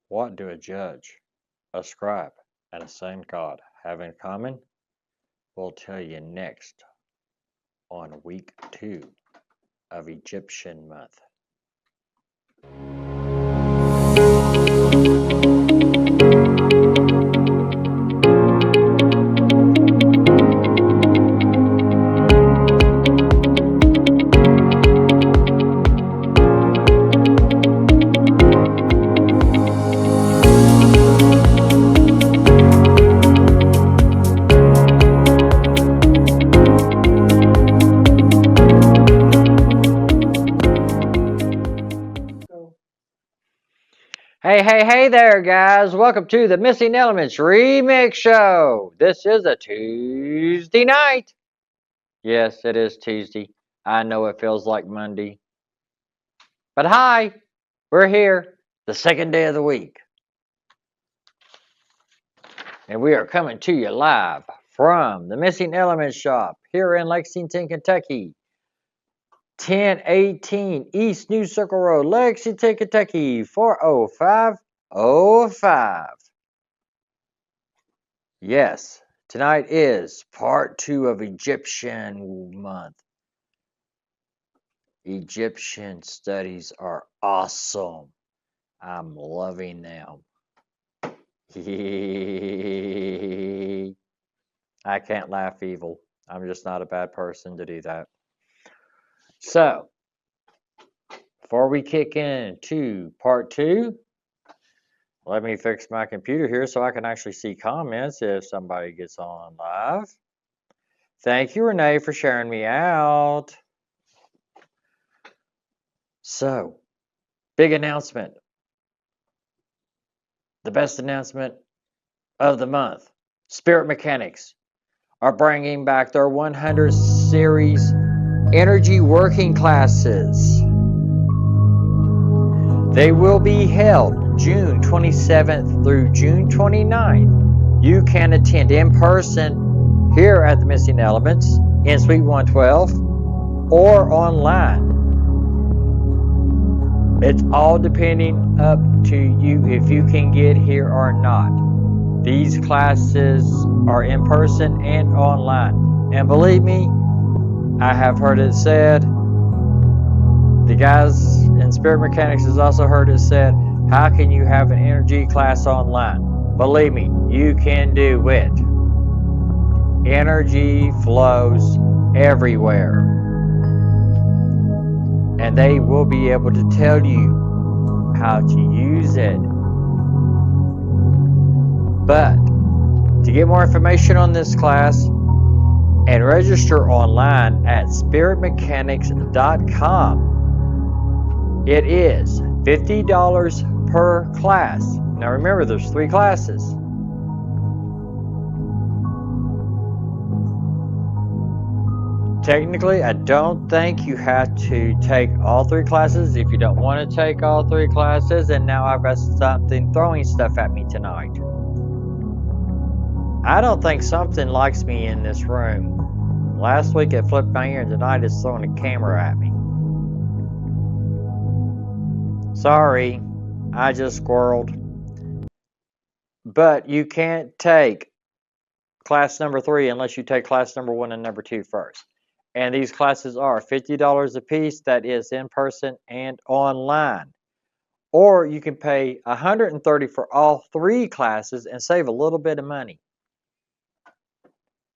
What do a judge, a scribe, and a sun god have in common? We'll tell you next on week 2 of Egyptian month. Hey there, guys. Welcome to the Missing Elements Remix Show. This is a Tuesday night. Yes, it is Tuesday. I know it feels like Monday. But hi, we're here, the second day of the week. And we are coming to you live from the Missing Elements Shop here in Lexington, Kentucky. 1018 East New Circle Road, Lexington, Kentucky, 40505. Yes, tonight is part 2 of Egyptian month. Egyptian studies are awesome. I'm loving them. I can't laugh evil. I'm just not a bad person to do that. So, before we kick into part 2, let me fix my computer here so I can actually see comments if somebody gets on live. Thank you, Renee, for sharing me out. So, big announcement. The best announcement of the month. Spirit Mechanics are bringing back their 100 series energy working classes. They will be held June 27th through June 29th. You can attend in person here at the Missing Elements in Suite 112 or online. It's all depending up to you if you can get here or not. These classes are in person and online. And believe me, I have heard it said, the guys in Spirit Mechanics has also heard it said, how can you have an energy class online? Believe me, you can do it. Energy flows everywhere. And they will be able to tell you how to use it. But to get more information on this class and register online at spiritmechanics.com, it is $50 per class. Now remember, there's 3 classes. Technically, I don't think you have to take all 3 classes if you don't want to take all 3 classes. And now I've got something throwing stuff at me tonight. I don't think something likes me in this room. Last week it flipped my ear and tonight it's throwing a camera at me. Sorry, I just squirreled. But you can't take class number 3 unless you take class number 1 and number 2 first. And these classes are $50 a piece. That is in person and online. Or you can pay $130 for all 3 classes and save a little bit of money.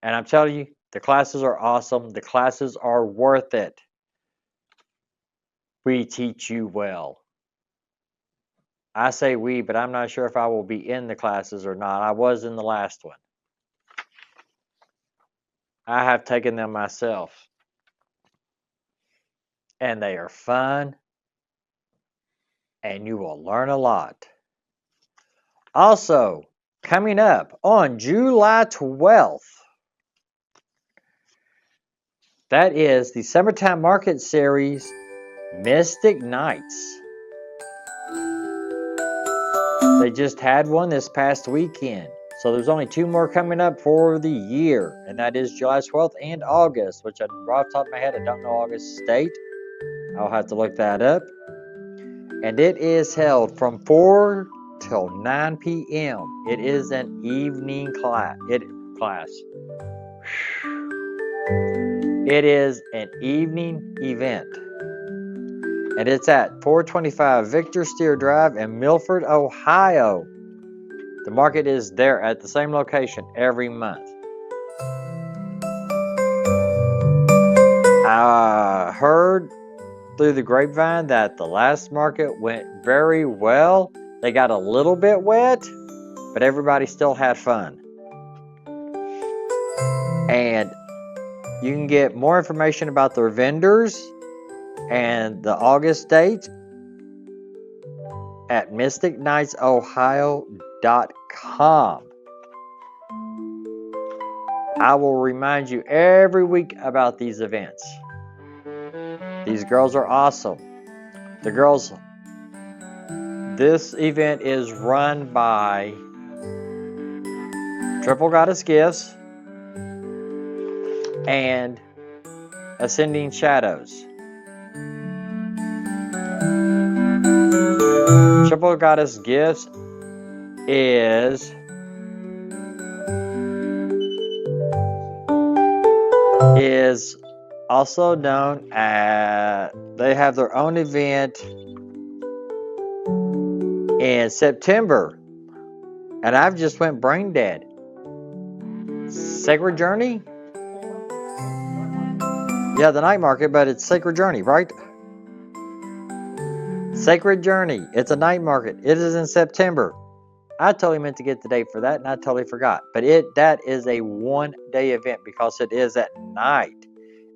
And I'm telling you, the classes are awesome. The classes are worth it. We teach you well. I say we, but I'm not sure if I will be in the classes or not. I was in the last one. I have taken them myself. And they are fun. And you will learn a lot. Also, coming up on July 12th, that is the Summertime Market Series Mystic Nights. They just had one this past weekend. So there's only 2 more coming up for the year. And that is July 12th and August, which right off the top of my head, I don't know August date. I'll have to look that up. And it is held from 4 till 9 p.m. It is an evening class. It is an evening event. And it's at 425 Victor Steer Drive in Milford, Ohio. The market is there at the same location every month. I heard through the grapevine that the last market went very well. They got a little bit wet, but everybody still had fun. And you can get more information about their vendors and the August date at mysticnightsohio.com. I will remind you every week about these events. These girls are awesome. The girls, this event is run by Triple Goddess Gifts and Ascending Shadows. Triple Goddess Gifts is also known as, they have their own event in September, and I've just went brain dead. Sacred Journey? Yeah, the night market, but it's Sacred Journey, right? Sacred Journey. It's a night market. It is in September. I totally meant to get the date for that, and I totally forgot. But that is a one-day event because it is at night.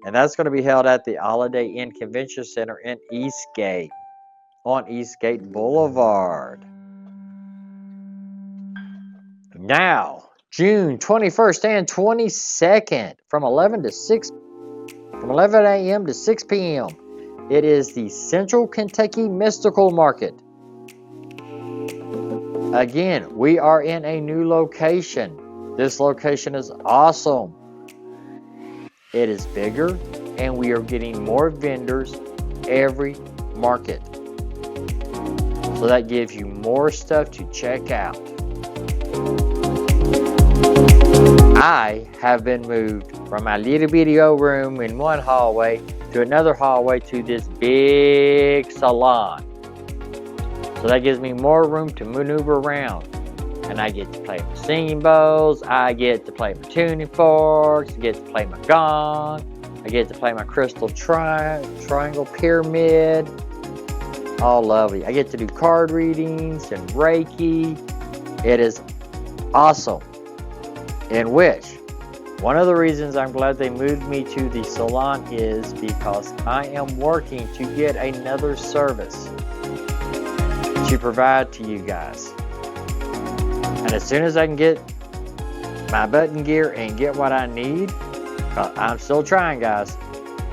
And that's going to be held at the Holiday Inn Convention Center in Eastgate, on Eastgate Boulevard. Now, June 21st and 22nd, from 11 a.m. to 6 p.m., it is the Central Kentucky Mystical Market. Again, we are in a new location. This location is awesome. It is bigger, and we are getting more vendors every market. So that gives you more stuff to check out. I have been moved from my little video room in one hallway to another hallway to this big salon. So that gives me more room to maneuver around. And I get to play my singing bowls, I get to play my tuning forks, I get to play my gong, I get to play my crystal triangle pyramid. All lovely. I get to do card readings and Reiki. It is awesome. In which, one of the reasons I'm glad they moved me to the salon is because I am working to get another service to provide to you guys. And as soon as I can get my button gear and get what I need, I'm still trying, guys,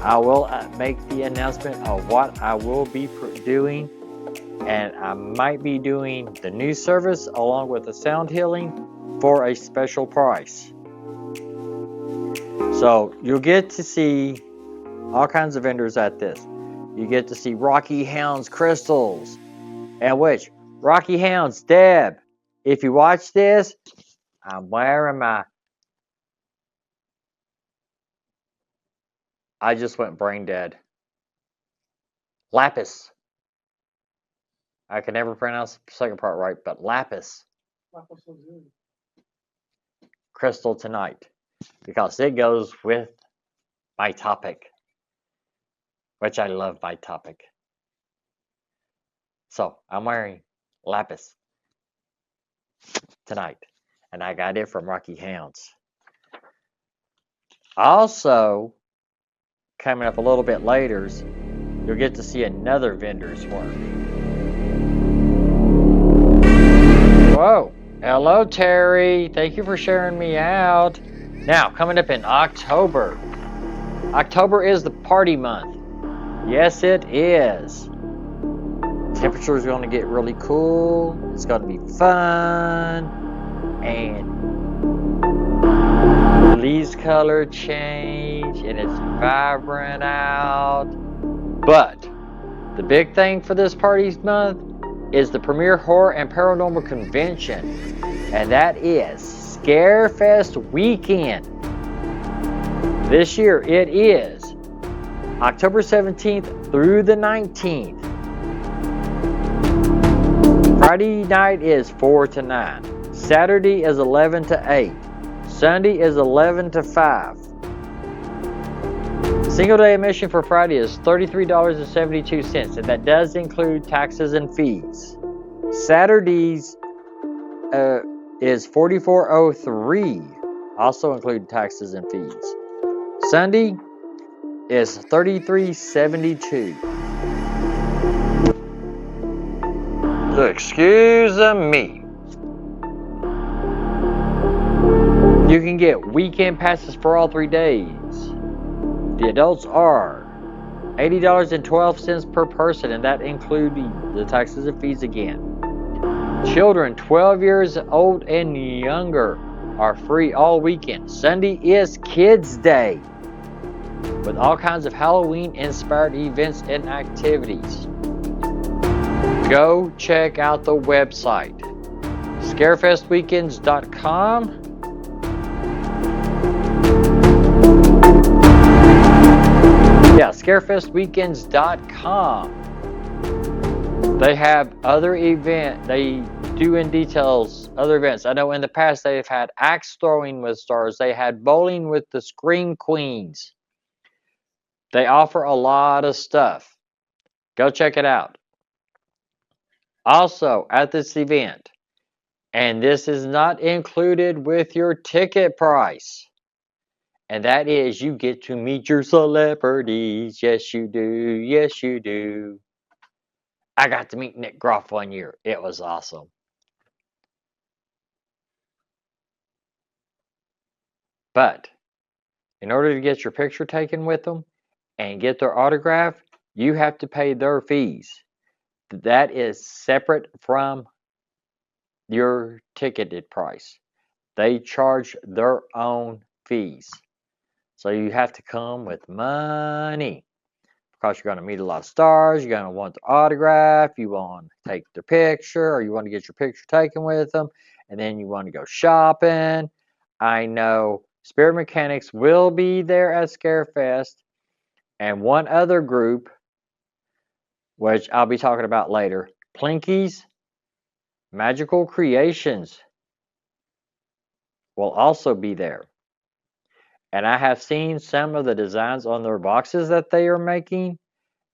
I will make the announcement of what I will be doing. And I might be doing the new service along with the sound healing for a special price. So you'll get to see all kinds of vendors at this. You get to see Rocky Hounds crystals, and which Rocky Hounds, Deb, if you watch this, I'm wearing my, I just went brain dead. Lapis. I can never pronounce the second part right, but lapis. Crystal tonight, because it goes with my topic, which I love my topic. So I'm wearing lapis tonight, and I got it from Rocky Hounds. Also, coming up a little bit later, you'll get to see another vendor's work. Whoa, hello Terry, thank you for sharing me out. Now, coming up in October. October is the party month. Yes, it is. Temperature is going to get really cool. It's going to be fun. And leaves color change. And it's vibrant out. But the big thing for this party month is the premier horror and paranormal convention, and that is Scarefest Weekend. This year it is October 17th through the 19th. Friday night is 4 to 9. Saturday is 11 to 8. Sunday is 11 to 5. Single day admission for Friday is $33.72, and that does include taxes and fees. Saturdays is $44.03, also include taxes and fees. Sunday is $33.72. Excuse me. You can get weekend passes for all 3 days. The adults are $80.12 per person, and that including the taxes and fees again. Children 12 years old and younger are free all weekend. Sunday is Kids Day, with all kinds of Halloween-inspired events and activities. Go check out the website, scarefestweekends.com. Yeah, scarefestweekends.com. They have other events. They do in details other events. I know in the past they've had axe throwing with stars. They had bowling with the Scream Queens. They offer a lot of stuff. Go check it out. Also, at this event, and this is not included with your ticket price, and that is you get to meet your celebrities. Yes, you do. Yes, you do. I got to meet Nick Groff one year. It was awesome. But in order to get your picture taken with them and get their autograph, you have to pay their fees. That is separate from your ticketed price. They charge their own fees. So you have to come with money. Because you're going to meet a lot of stars, you're going to want the autograph, you want to take their picture, or you want to get your picture taken with them, and then you want to go shopping. I know Spirit Mechanics will be there at Scarefest, and one other group, which I'll be talking about later, Plinky's Magical Creations will also be there. And I have seen some of the designs on their boxes that they are making.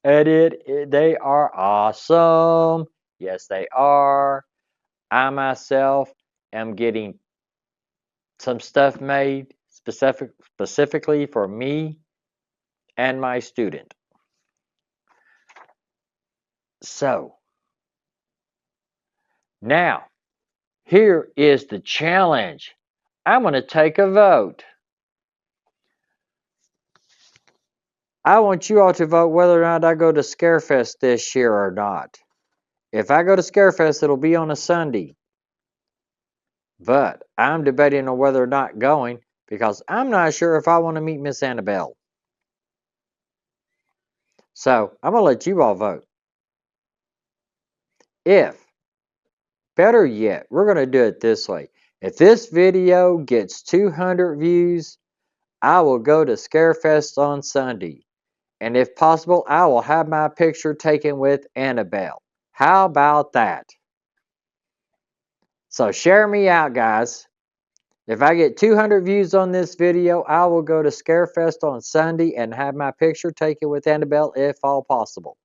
They are awesome. Yes, they are. I myself am getting some stuff made specifically for me and my student. So, now, here is the challenge. I'm going to take a vote. I want you all to vote whether or not I go to Scarefest this year or not. If I go to Scarefest, it'll be on a Sunday. But I'm debating on whether or not going because I'm not sure if I want to meet Miss Annabelle. So I'm going to let you all vote. Better yet, we're going to do it this way. If this video gets 200 views, I will go to Scarefest on Sunday. And if possible, I will have my picture taken with Annabelle. How about that? So share me out, guys. If I get 200 views on this video, I will go to Scarefest on Sunday and have my picture taken with Annabelle if all possible.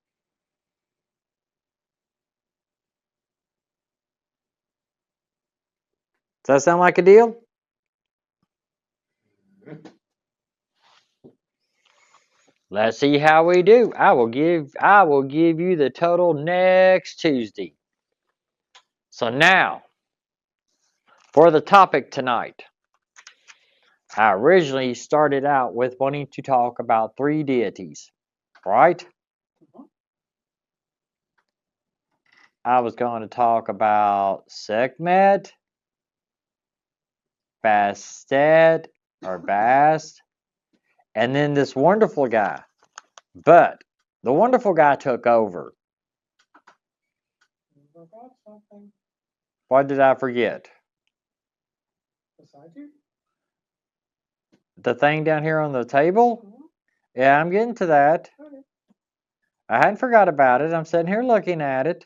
Does that sound like a deal? Let's see how we do. I will give you the total next Tuesday. So now, for the topic tonight. I originally started out with wanting to talk about 3 deities, right? I was going to talk about Sekhmet, Bastet, or Bast, and then this wonderful guy. But the wonderful guy took over. forgot something. What did I forget? Beside you? The thing down here on the table? Mm-hmm. Yeah, I'm getting to that. Okay. I hadn't forgot about it. I'm sitting here looking at it.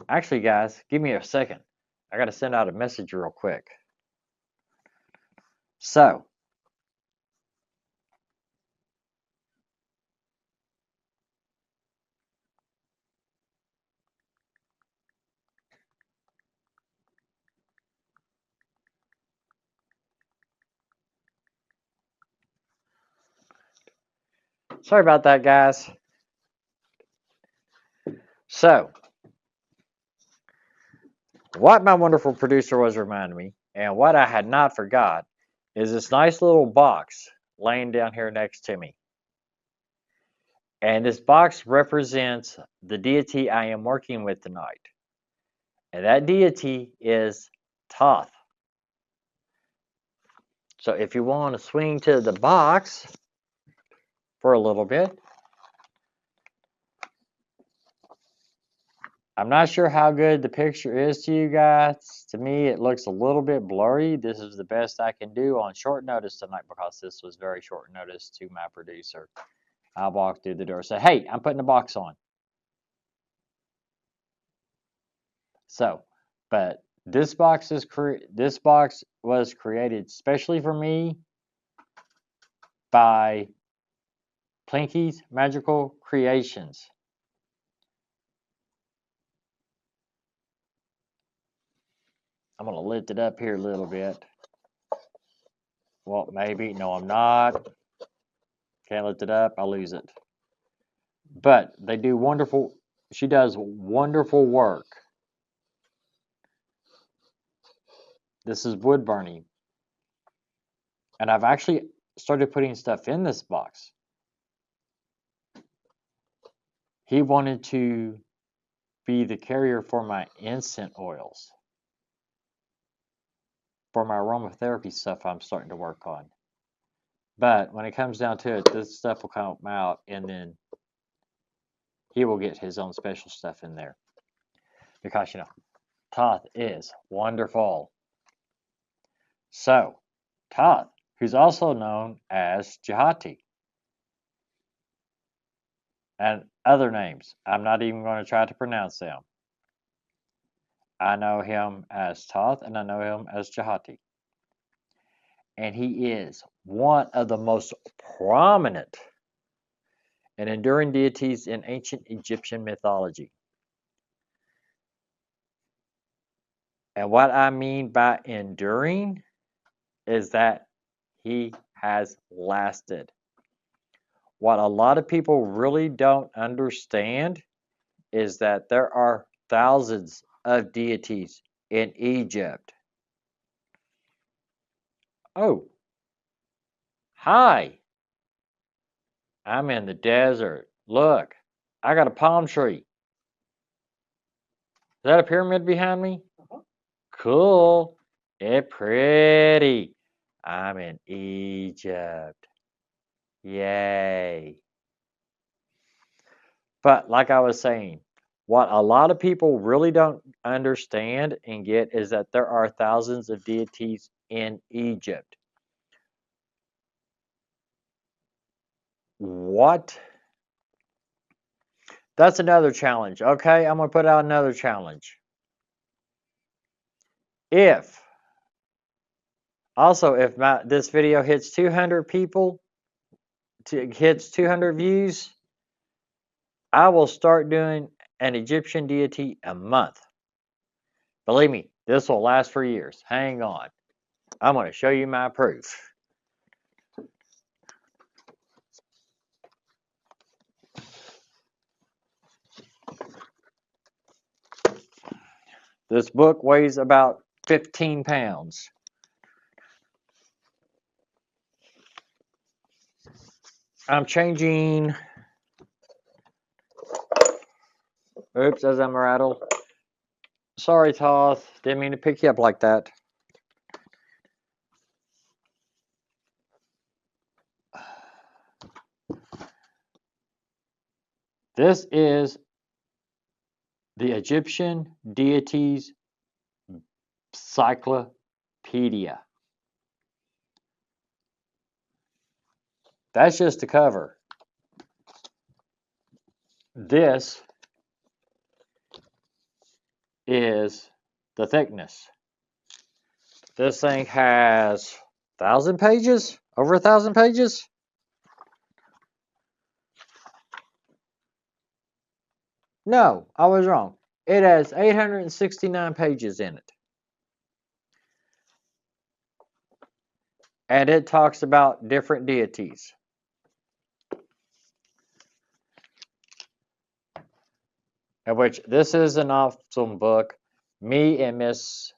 Actually, guys, give me a second. I got to send out a message real quick. So, sorry about that, guys. So, what my wonderful producer was reminding me, and what I had not forgot, is this nice little box laying down here next to me. And this box represents the deity I am working with tonight. And that deity is Thoth. So if you want to swing to the box for a little bit, I'm not sure how good the picture is to you guys. To me, it looks a little bit blurry. This is the best I can do on short notice tonight because this was very short notice to my producer. I walked through the door and said, hey, I'm putting the box on. So, but this box was created specially for me by Plinky's Magical Creations. I'm going to lift it up here a little bit. Well, maybe. No, I'm not. Can't lift it up. I'll lose it. But they do wonderful. She does wonderful work. This is wood burning. And I've actually started putting stuff in this box. He wanted to be the carrier for my incense oils. For my aromatherapy stuff I'm starting to work on. But when it comes down to it, this stuff will come out and then he will get his own special stuff in there. Because, you know, Thoth is wonderful. So, Thoth, who's also known as Jahati, and other names, I'm not even going to try to pronounce them. I know him as Thoth and I know him as Jahati. And he is one of the most prominent and enduring deities in ancient Egyptian mythology. And what I mean by enduring is that he has lasted. What a lot of people really don't understand is that there are thousands of deities in Egypt. Oh, hi. I'm in the desert. Look, I got a palm tree. Is that a pyramid behind me? Uh-huh. Cool. It's pretty. I'm in Egypt. Yay. But like I was saying, what a lot of people really don't understand and get is that there are thousands of deities in Egypt. What? That's another challenge. Okay, I'm going to put out another challenge. If this video hits 200 people, hits 200 views, I will start doing an Egyptian deity a month. Believe me, this will last for years. Hang on. I'm going to show you my proof. This book weighs about 15 pounds. I'm changing. Oops, as I'm rattled. Sorry, Thoth. Didn't mean to pick you up like that. This is the Egyptian Deities Cyclopedia. That's just the cover. This is the thickness. This thing has 1,000 pages? Over 1,000 pages? No, I was wrong. It has 869 pages in it. And it talks about different deities. In which this is an awesome book. Me and Miss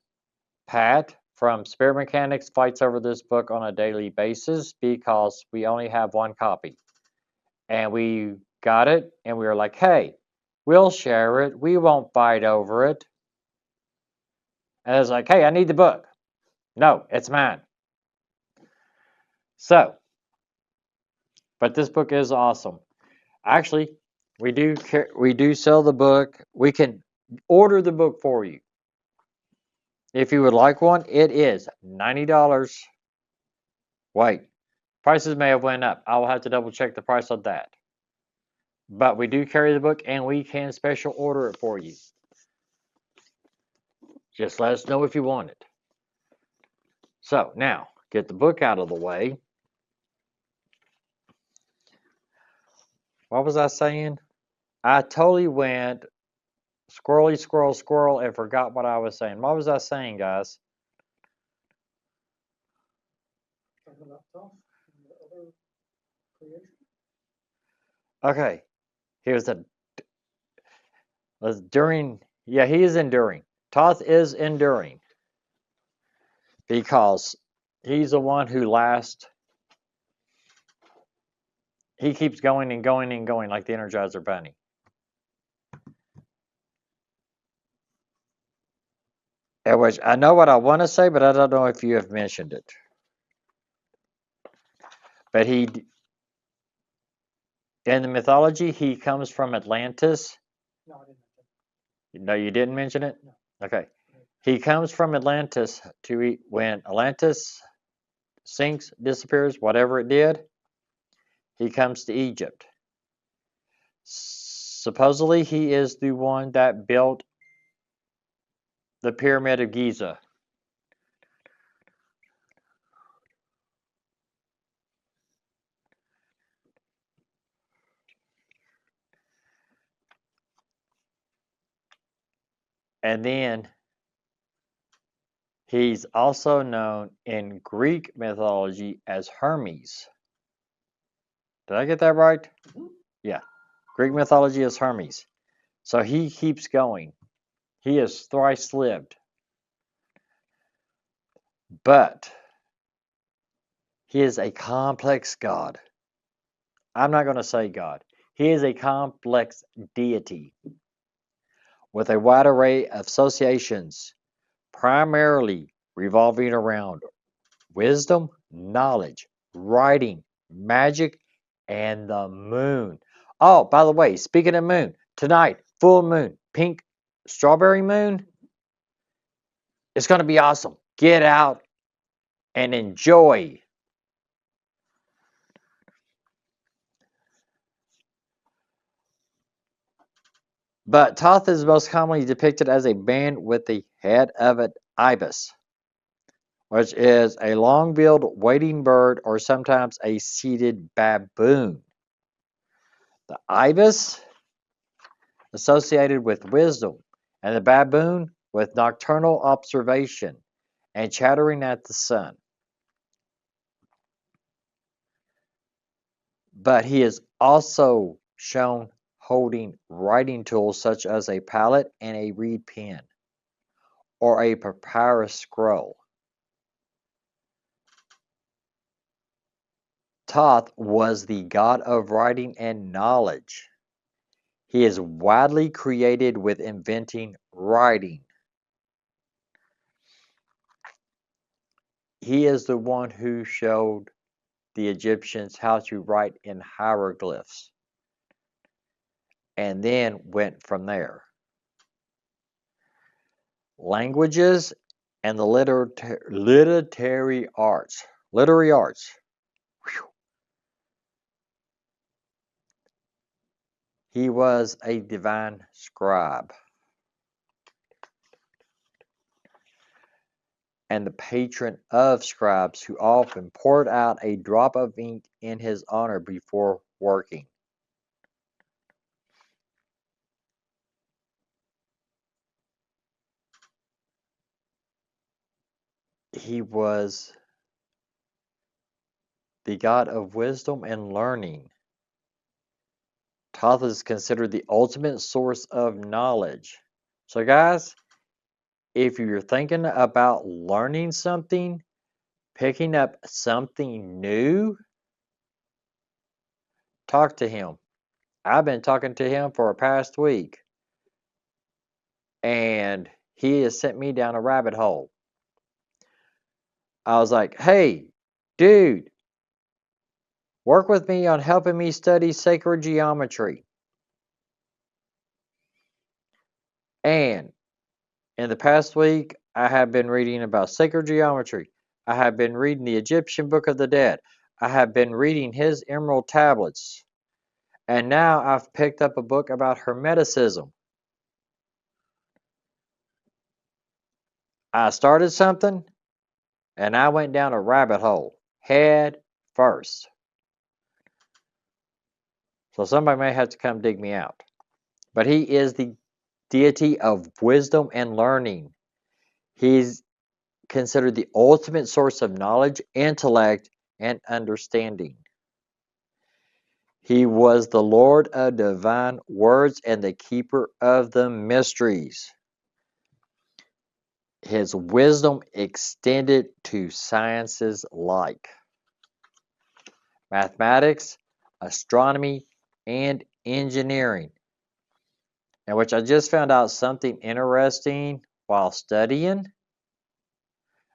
Pat from Spirit Mechanics fights over this book on a daily basis because we only have one copy. And we got it and we were like, hey, we'll share it. We won't fight over it. And it's like, hey, I need the book. No, it's mine. So, but this book is awesome. Actually, we do sell the book. We can order the book for you. If you would like one, it is $90. Wait, prices may have went up. I will have to double check the price of that. But we do carry the book and we can special order it for you. Just let us know if you want it. So now, get the book out of the way. What was I saying? I totally went squirrely, squirrel, squirrel, and forgot what I was saying. What was I saying, guys? Talking about Thoth and the other creation. Okay, here's the during. Yeah, he is enduring. Thoth is enduring because he's the one who lasts. He keeps going and going and going like the Energizer Bunny. Which I know what I want to say, but I don't know if you have mentioned it. But he, in the mythology, he comes from Atlantis. No, I didn't mention it. No, you didn't mention it? No. Okay. He comes from Atlantis when Atlantis sinks, disappears, whatever it did, he comes to Egypt. Supposedly, he is the one that built the Pyramid of Giza. And then he's also known in Greek mythology as Hermes. Did I get that right? Mm-hmm. Yeah. Greek mythology is Hermes. So he keeps going. He is thrice lived. But he is a complex god. I'm not going to say God. He is a complex deity with a wide array of associations, primarily revolving around wisdom, knowledge, writing, magic, and the moon. Oh, by the way, speaking of moon, tonight, full moon, pink strawberry moon. It's going to be awesome. Get out and enjoy. But Thoth is most commonly depicted as a man with the head of an ibis, which is a long-billed wading bird or sometimes a seated baboon. The ibis associated with wisdom, and the baboon with nocturnal observation and chattering at the sun. But he is also shown holding writing tools such as a palette and a reed pen, or a papyrus scroll. Thoth was the god of writing and knowledge. He is widely credited with inventing writing. He is the one who showed the Egyptians how to write in hieroglyphs. and then went from there. Languages and the literary arts. Literary arts. Whew. He was a divine scribe and the patron of scribes who often poured out a drop of ink in his honor before working. He was the god of wisdom and learning. Thoth is considered the ultimate source of knowledge. So, guys, if you're thinking about learning something, picking up something new, talk to him. I've been talking to him for a past week, and he has sent me down a rabbit hole. I was like, hey, dude, work with me on helping me study sacred geometry. And in the past week, I have been reading about sacred geometry. I have been reading the Egyptian Book of the Dead. I have been reading his emerald tablets. And now I've picked up a book about Hermeticism. I started something, and I went down a rabbit hole, head first. So somebody may have to come dig me out. But he is the deity of wisdom and learning. He's considered the ultimate source of knowledge, intellect, and understanding. He was the Lord of divine words and the keeper of the mysteries. His wisdom extended to sciences like mathematics, astronomy, and engineering. In which I just found out something interesting while studying.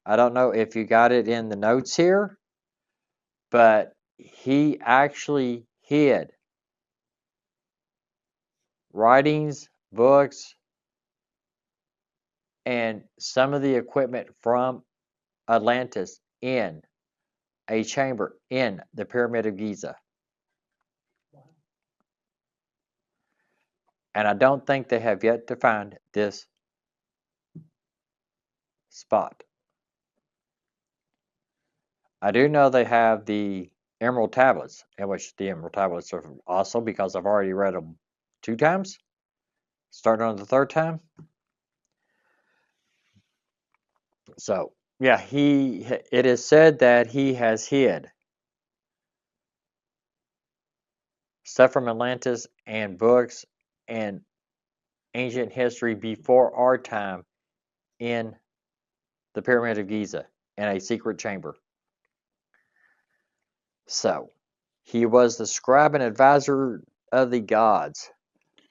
I don't know if you got it in the notes here, but he actually hid writings, books, and some of the equipment from Atlantis in a chamber in the Pyramid of Giza. And I don't think they have yet to find this spot. I do know they have the Emerald Tablets, in which the Emerald Tablets are awesome because I've already read them 2 times, starting on the 3rd time. So, yeah, it is said that he has hid stuff from Atlantis and books and ancient history before our time in the Pyramid of Giza in a secret chamber. So, he was the scribe and advisor of the gods.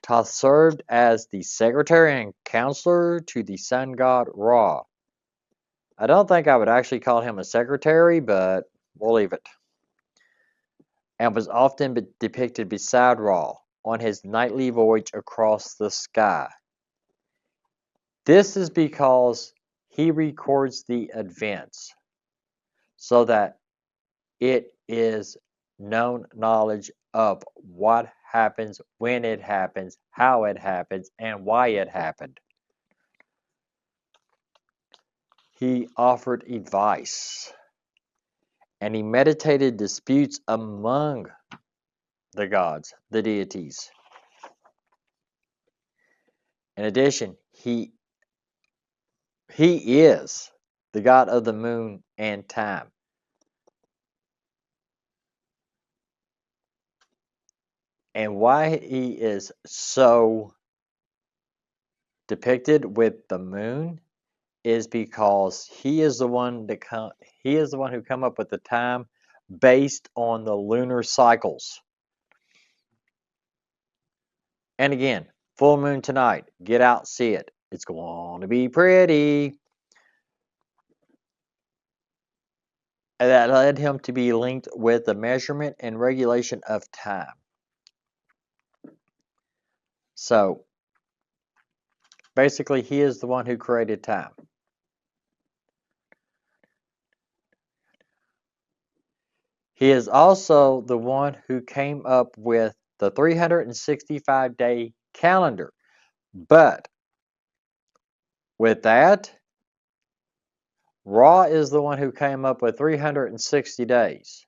Thoth served as the secretary and counselor to the sun god Ra. I don't think I would actually call him a secretary, but we'll leave it. And was often depicted beside Ra on his nightly voyage across the sky. This is because he records the events so that it is known knowledge of what happens, when it happens, how it happens, and why it happened. He offered advice, and he meditated disputes among the gods, the deities. In addition, he is the god of the moon and time. And why he is so depicted with the moon is because he is the one who come up with the time based on the lunar cycles. And again, full moon tonight. Get out, see it. It's going to be pretty. And that led him to be linked with the measurement and regulation of time. So basically, he is the one who created time. He is also the one who came up with the 365-day calendar. But with that, Ra is the one who came up with 360 days.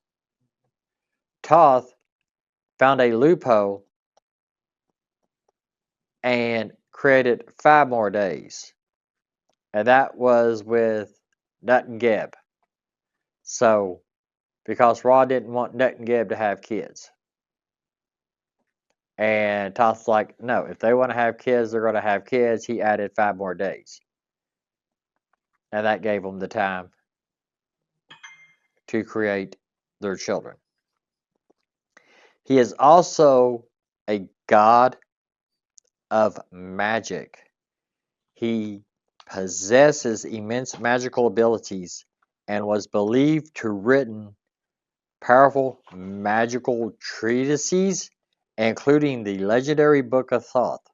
Thoth found a loophole and created 5 more days. And that was with Nut and Geb. So, because Ra didn't want Nut and Geb to have kids. And Thoth's like, no, if they want to have kids, they're going to have kids. He added 5 more days. And that gave them the time to create their children. He is also a god of magic. He possesses immense magical abilities and was believed to written powerful magical treatises, including the legendary Book of Thoth,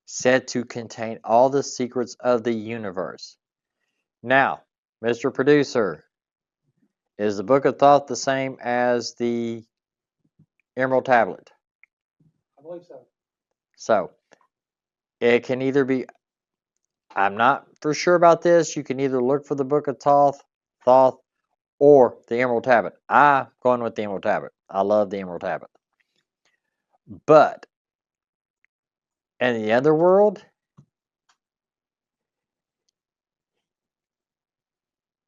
said to contain all the secrets of the universe. Now, Mr. Producer, is the Book of Thoth the same as the Emerald Tablet? I believe so. So, it can either be, I'm not for sure about this, you can either look for the Book of Thoth, or the Emerald Tablet. I'm going with the Emerald Tablet. I love the Emerald Tablet. But in the other world,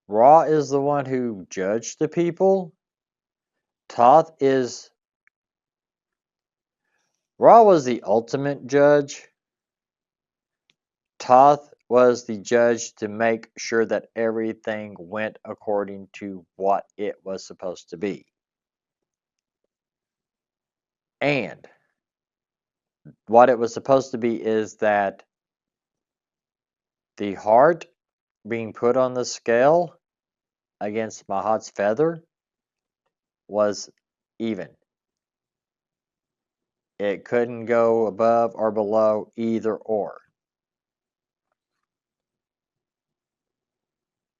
Ra is the one who judged the people. Ra was the ultimate judge. Thoth was the judge to make sure that everything went according to what it was supposed to be. And what it was supposed to be is that the heart being put on the scale against Mahat's feather was even. It couldn't go above or below either or.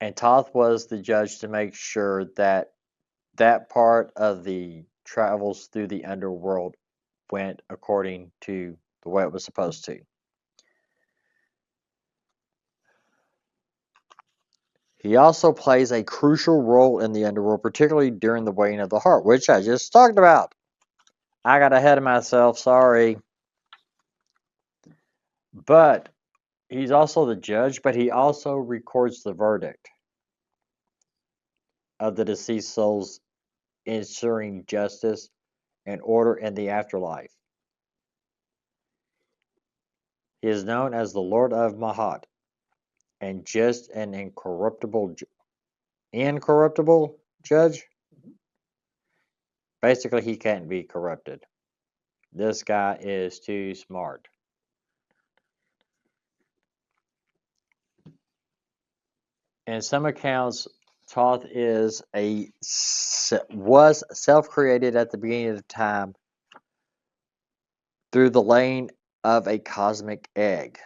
And Thoth was the judge to make sure that that part of the travels through the underworld went according to the way it was supposed to. He also plays a crucial role in the underworld, particularly during the weighing of the heart, which I just talked about. I got ahead of myself, sorry. But he's also the judge, but he also records the verdict of the deceased souls, ensuring justice and order in the afterlife. He is known as the Lord of Mahat, and just an incorruptible judge. Basically, he can't be corrupted. This guy is too smart. In some accounts, Thoth was self-created at the beginning of time through the laying of a cosmic egg.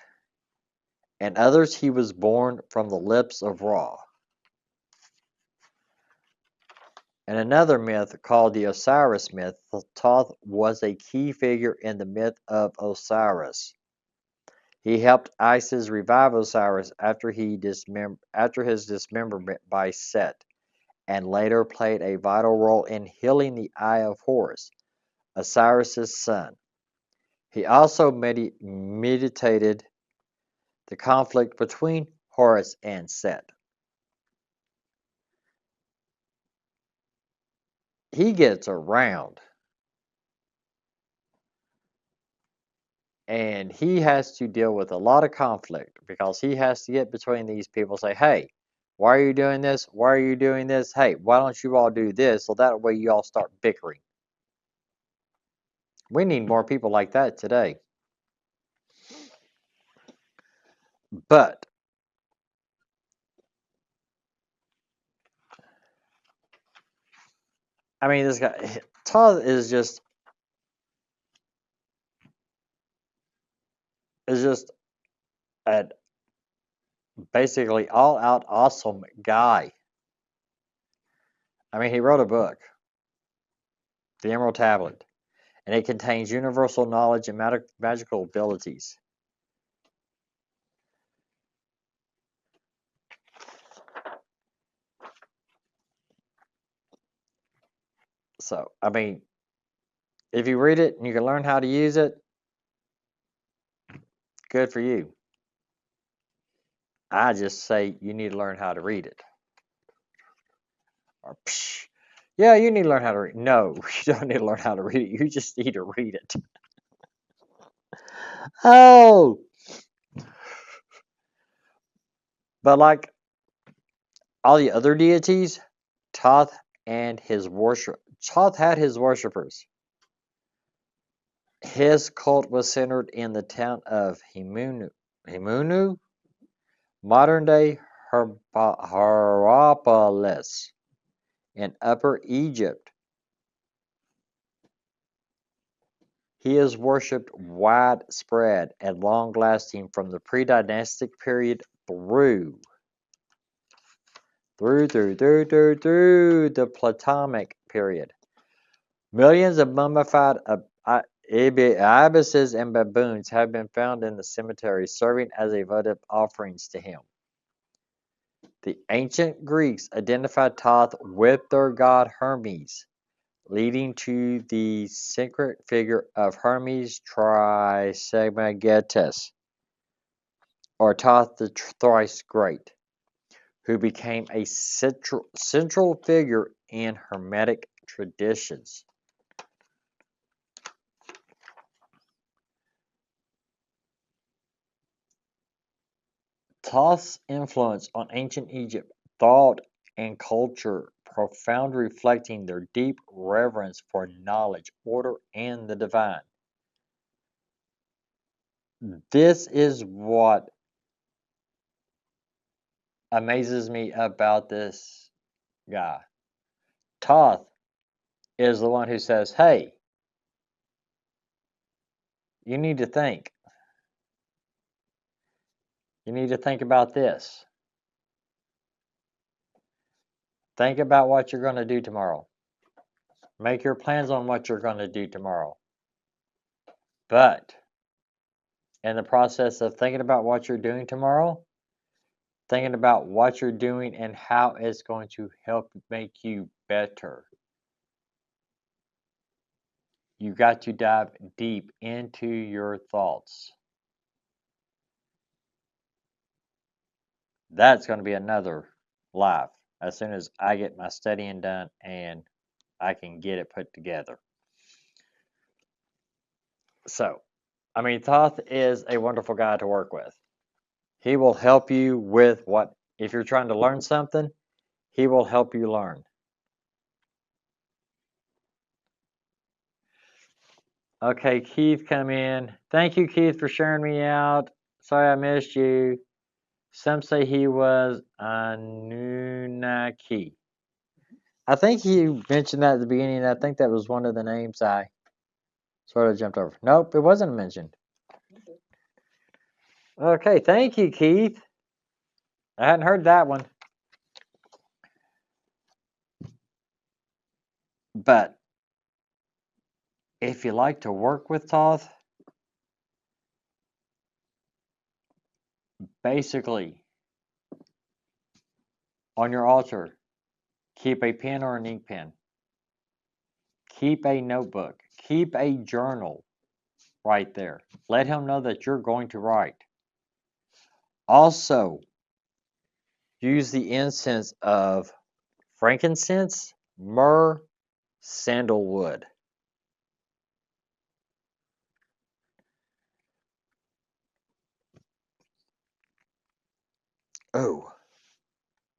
In others, he was born from the lips of Ra. In another myth called the Osiris myth, Thoth was a key figure in the myth of Osiris. He helped Isis revive Osiris after his dismemberment by Set, and later played a vital role in healing the Eye of Horus, Osiris's son. He also mediated the conflict between Horus and Set. He gets around. And he has to deal with a lot of conflict because he has to get between these people and say, hey, why are you doing this? Why are you doing this? Hey, why don't you all do this? So that way you all start bickering. We need more people like that today. But I mean, this guy, Todd is just is just a basically all-out awesome guy. I mean, he wrote a book, The Emerald Tablet, and it contains universal knowledge and magical abilities. So, I mean, if you read it and you can learn how to use it, good for you. I just say you need to learn how to read it. Or, psh, yeah, you need to learn how to read. No, you don't need to learn how to read it. You just need to read it. Oh, but like all the other deities, Thoth and Thoth had his worshippers. His cult was centered in the town of Himunu, modern-day Hierapolis in Upper Egypt. He is worshipped widespread and long-lasting from the pre-dynastic period through the Ptolemaic period. Millions of mummified ibises and baboons have been found in the cemetery, serving as votive offerings to him. The ancient Greeks identified Thoth with their god Hermes, leading to the sacred figure of Hermes Trismegistus, or Thoth the Thrice Great, who became a central figure in Hermetic traditions. Thoth's influence on ancient Egypt thought and culture profound, reflecting their deep reverence for knowledge, order, and the divine. This is what amazes me about this guy. Thoth is the one who says, hey, you need to think. You need to think about this. Think about what you're going to do tomorrow. Make your plans on what you're going to do tomorrow. But in the process of thinking about what you're doing tomorrow, thinking about what you're doing and how it's going to help make you better, you got to dive deep into your thoughts. That's going to be another live as soon as I get my studying done and I can get it put together. So, I mean, Thoth is a wonderful guy to work with. He will help you with what, if you're trying to learn something, he will help you learn. Okay, Keith, come in. Thank you, Keith, for sharing me out. Sorry I missed you. Some say he was Anunnaki. I think he mentioned that at the beginning. I think that was one of the names I sort of jumped over. Nope, it wasn't mentioned. Okay, thank you, Keith. I hadn't heard that one. But if you like to work with Thoth, basically on your altar, keep a pen or an ink pen. Keep a notebook. Keep a journal right there. Let him know that you're going to write. Also, use the incense of frankincense, myrrh, sandalwood. Oh,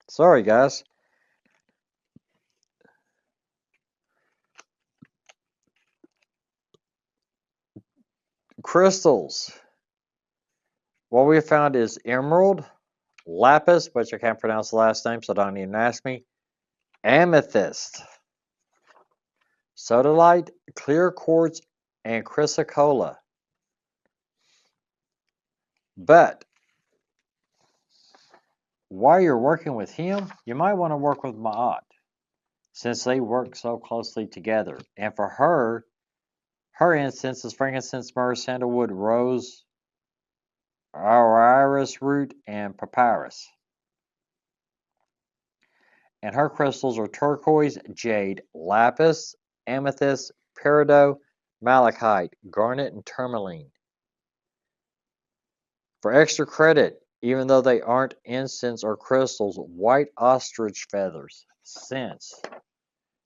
sorry, guys. Crystals. What we found is emerald, lapis, which I can't pronounce the last name, so don't even ask me, amethyst, sodalite, clear quartz, and chrysocolla. But while you're working with him, you might want to work with Ma'at, since they work so closely together. And for her incense is frankincense, myrrh, sandalwood, rose, iris root, and papyrus. And her crystals are turquoise, jade, lapis, amethyst, peridot, malachite, garnet, and tourmaline. For extra credit, even though they aren't incense or crystals, white ostrich feathers, since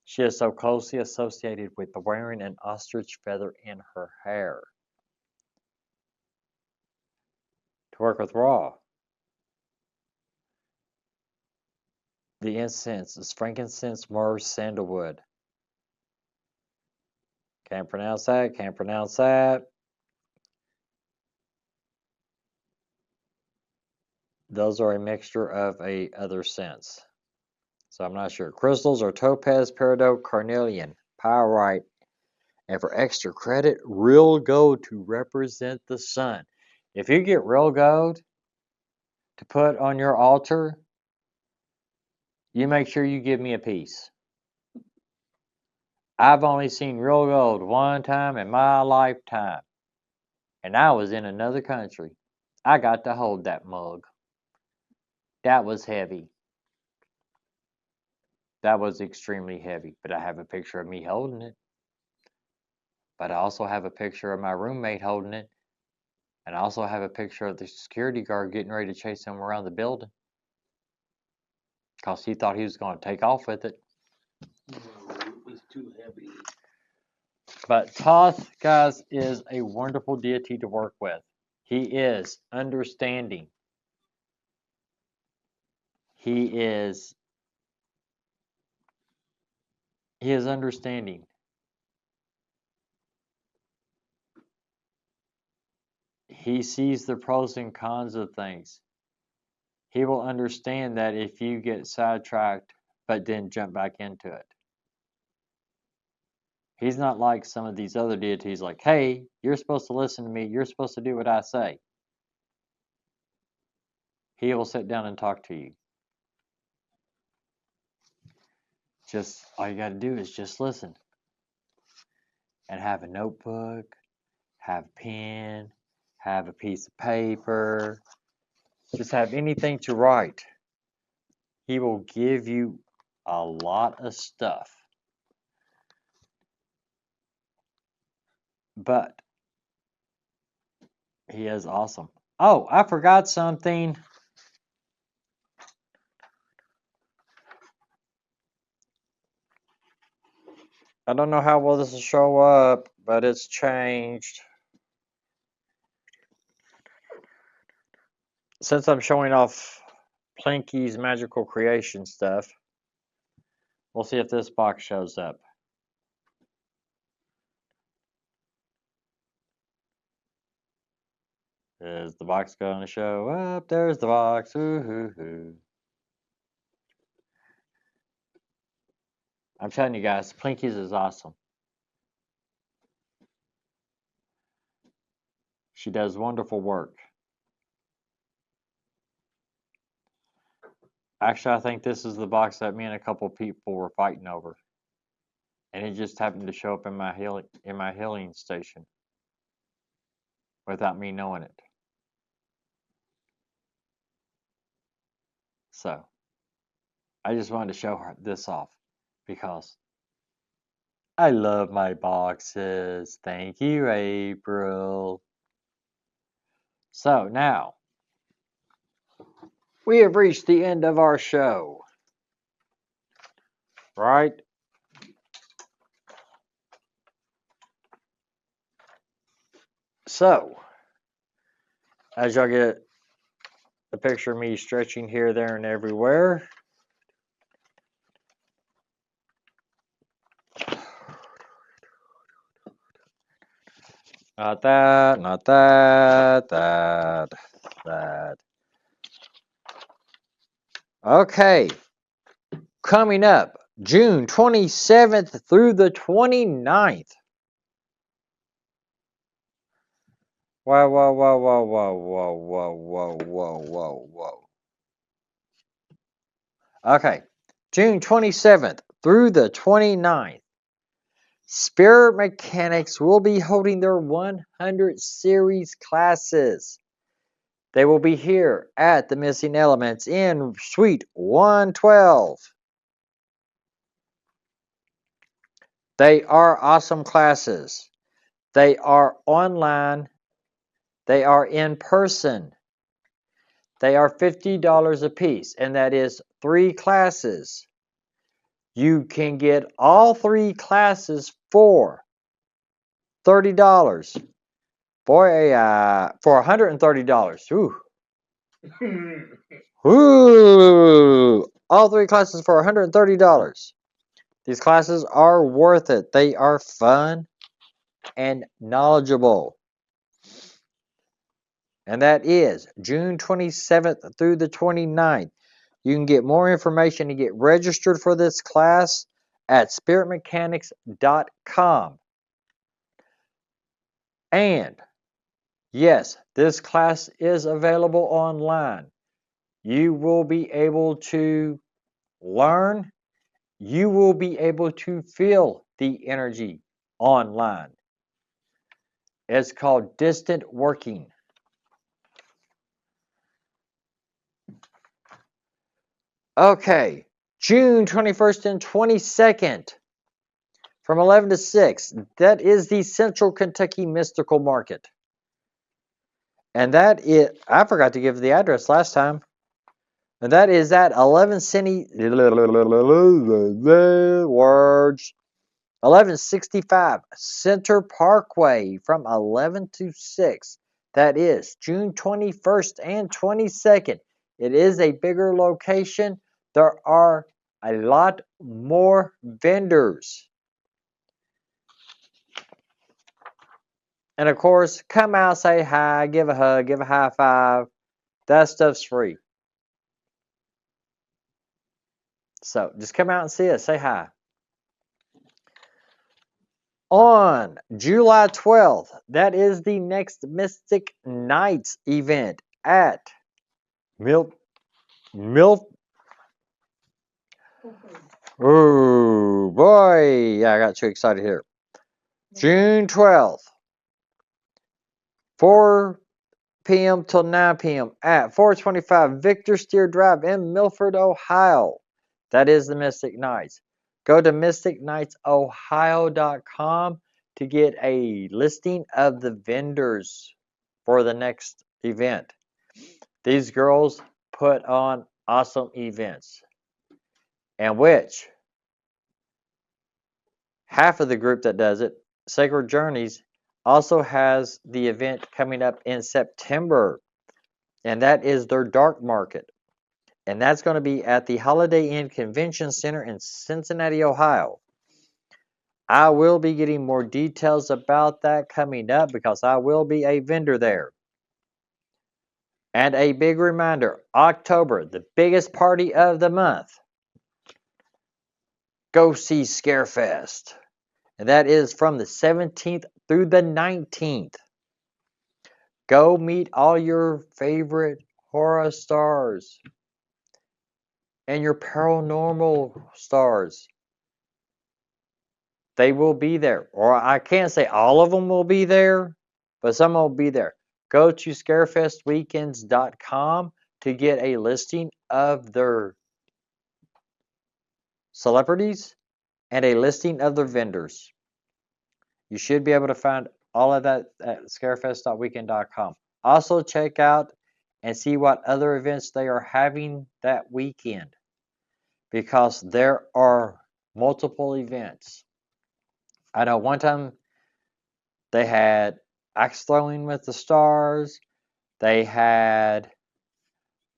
she is so closely associated with wearing an ostrich feather in her hair. To work with Ra, the incense is frankincense, myrrh, sandalwood. Can't pronounce that, can't pronounce that. Those are a mixture of a other scents. So I'm not sure. Crystals are topaz, peridot, carnelian, pyrite, and for extra credit, real gold to represent the sun. If you get real gold to put on your altar, you make sure you give me a piece. I've only seen real gold one time in my lifetime, and I was in another country. I got to hold that mug. That was heavy. That was extremely heavy, but I have a picture of me holding it. But I also have a picture of my roommate holding it, and I also have a picture of the security guard getting ready to chase him around the building because he thought he was going to take off with it. No, it was too heavy. But Thoth, guys, is a wonderful deity to work with. He is understanding. He is understanding. He sees the pros and cons of things. He will understand that if you get sidetracked, but then jump back into it. He's not like some of these other deities like, hey, you're supposed to listen to me. You're supposed to do what I say. He will sit down and talk to you. Just all you got to do is just listen. And have a notebook, have a pen, have a piece of paper. Just have anything to write. He will give you a lot of stuff. But he is awesome. Oh, I forgot something. I don't know how well this will show up, but it's changed. Since I'm showing off Plinky's magical creation stuff, we'll see if this box shows up. Is the box going to show up? There's the box. Ooh-hoo-hoo. I'm telling you guys, Plinky's is awesome. She does wonderful work. Actually, I think this is the box that me and a couple people were fighting over. And it just happened to show up in my healing station without me knowing it. So, I just wanted to show her this off because I love my boxes. Thank you, April. So, now, we have reached the end of our show. Right? So, as y'all get a picture of me stretching here, there, and everywhere. Not that, not that, that. Okay. Coming up, June 27th through the 29th. Whoa, whoa, whoa, whoa, whoa, whoa, whoa, whoa, whoa, whoa, whoa. Okay, June 27th through the 29th, Spirit Mechanics will be holding their 100 series classes. They will be here at the Missing Elements in Suite 112. They are awesome classes. They are online. They are in person. They are $50 a piece, and that is 3 classes. You can get all 3 classes for $30. Boy, for $130. Ooh. Ooh. All 3 classes for $130. These classes are worth it. They are fun and knowledgeable. And that is June 27th through the 29th. You can get more information and get registered for this class at spiritmechanics.com. And yes, this class is available online. You will be able to learn. You will be able to feel the energy online. It's called distant working. Okay, June 21st and 22nd from 11 to 6. That is the Central Kentucky Mystical Market. And that is, I forgot to give the address last time. And that is at 1165 Center Parkway from 11 to 6. That is June 21st and 22nd. It is a bigger location. There are a lot more vendors. And of course, come out, say hi, give a hug, give a high five. That stuff's free. So just come out and see us, say hi. On July 12th, that is the next Mystic Nights event at Oh boy, yeah, I got too excited here. June 12th, 4 p.m. till 9 p.m. at 425 Victor Steer Drive in Milford, Ohio. That is the Mystic Nights. Go to mysticnightsohio.com to get a listing of the vendors for the next event. These girls put on awesome events, and which half of the group that does it, Sacred Journeys, also has the event coming up in September, and that is their dark market. And that's going to be at the Holiday Inn Convention Center in Cincinnati, Ohio. I will be getting more details about that coming up because I will be a vendor there. And a big reminder, October, the biggest party of the month. Go see Scarefest. And that is from the 17th through the 19th. Go meet all your favorite horror stars and your paranormal stars. They will be there. Or I can't say all of them will be there, but some will be there. Go to scarefestweekends.com to get a listing of their celebrities and a listing of their vendors. You should be able to find all of that at scarefest.weekend.com. Also check out and see what other events they are having that weekend, because there are multiple events. I know one time they had axe throwing with the stars. They had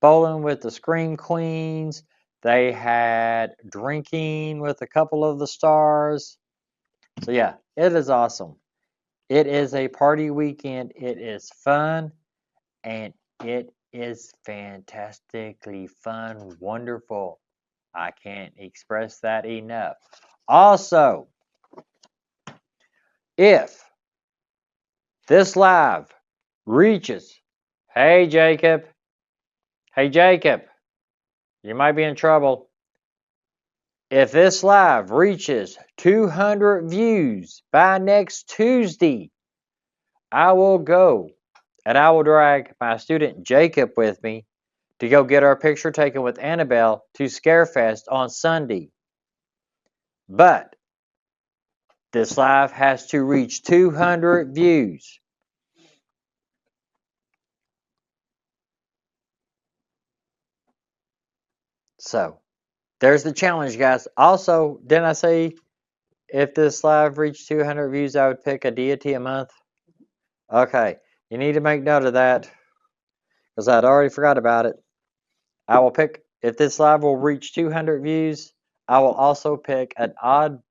bowling with the Scream Queens. They had drinking with a couple of the stars. So yeah, it is awesome. It is a party weekend. It is fun, and it is fantastically fun, wonderful. I can't express that enough. Also, if this live reaches, hey Jacob, you might be in trouble. If this live reaches 200 views by next Tuesday, I will go and I will drag my student Jacob with me to go get our picture taken with Annabelle to Scarefest on Sunday. But this live has to reach 200 views. So, there's the challenge, guys. Also, didn't I say if this live reached 200 views, I would pick a deity a month? Okay, you need to make note of that because I'd already forgot about it. I will pick, if this live will reach 200 views, I will also pick an odd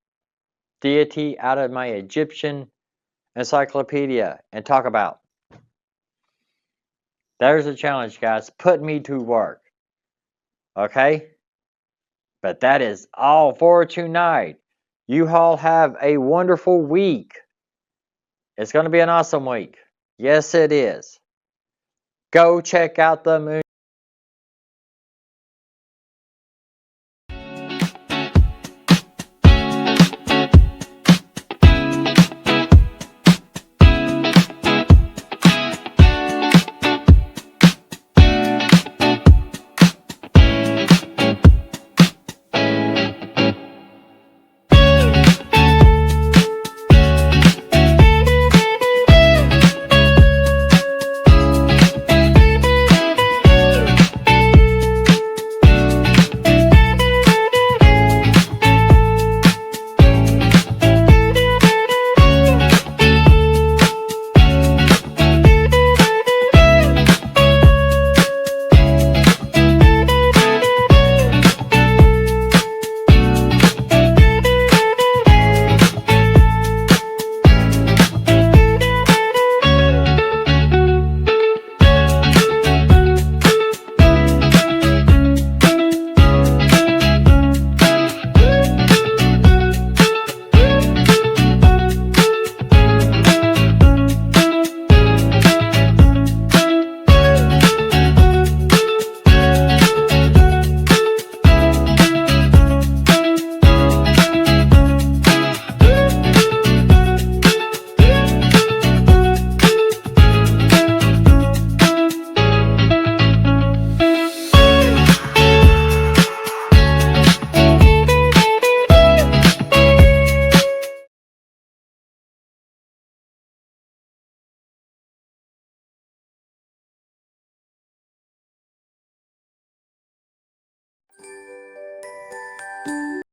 deity out of my Egyptian encyclopedia and talk about. There's a challenge, guys. Put me to work. Okay? But that is all for tonight. You all have a wonderful week. It's going to be an awesome week. Yes, it is. Go check out the moon.